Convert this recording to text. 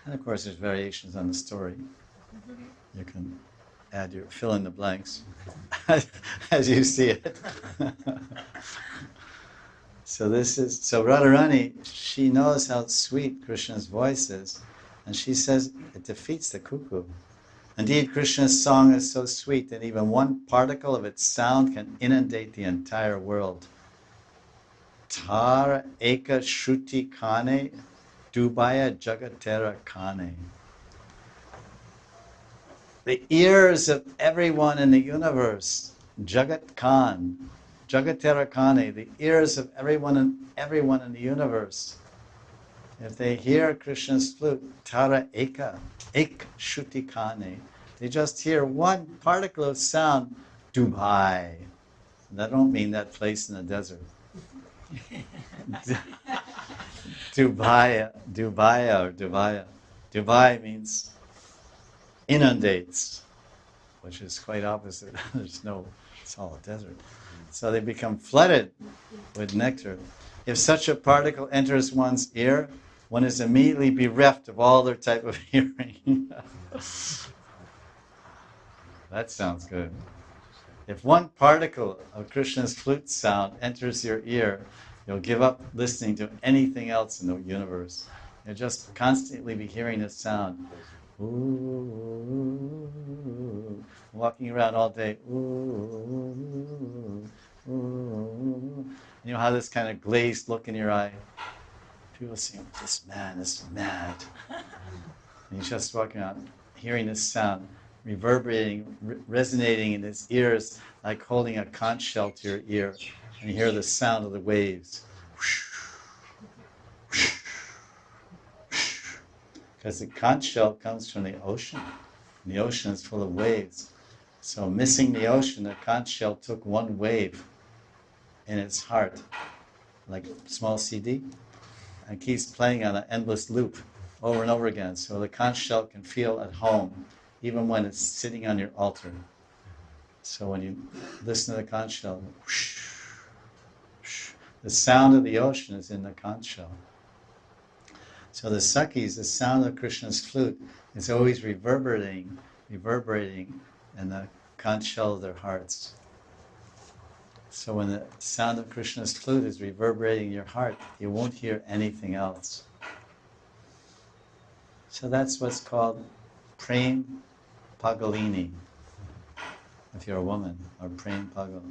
And of course, there's variations on the story. You can add your fill in the blanks as you see it. So Radharani, she knows how sweet Krishna's voice is, and she says it defeats the cuckoo. Indeed, Krishna's song is so sweet that even one particle of its sound can inundate the entire world. Tara eka shruti kane, dubaya jagatera kane. The ears of everyone in the universe, Jagat Khan, Jagatera Kane, the ears of everyone in the universe. If they hear Krishna's flute, Tara Eka, Ek Shuti Kane, they just hear one particle of sound, Dubai. And I don't mean that place in the desert. Dubai. Dubai means inundates, which is quite opposite. It's all a desert. So they become flooded with nectar. If such a particle enters one's ear, one is immediately bereft of all their type of hearing. That sounds good. If one particle of Krishna's flute sound enters your ear, you'll give up listening to anything else in the universe. You'll just constantly be hearing this sound. Ooh, walking around all day. Ooh, ooh. You know how this kind of glazed look in your eye? People say, this man is mad. And he's just walking around, hearing this sound, reverberating, resonating in his ears, like holding a conch shell to your ear. And you hear the sound of the waves. Because the conch shell comes from the ocean. And the ocean is full of waves. So missing the ocean, the conch shell took one wave in its heart, like a small CD, and keeps playing on an endless loop over and over again. So the conch shell can feel at home, even when it's sitting on your altar. So when you listen to the conch shell, the sound of the ocean is in the conch shell. So the Sakis, the sound of Krishna's flute, is always reverberating in the conch shell of their hearts. So when the sound of Krishna's flute is reverberating in your heart, you won't hear anything else. So that's what's called Prem Pagalini, if you're a woman, or Prem Pagal.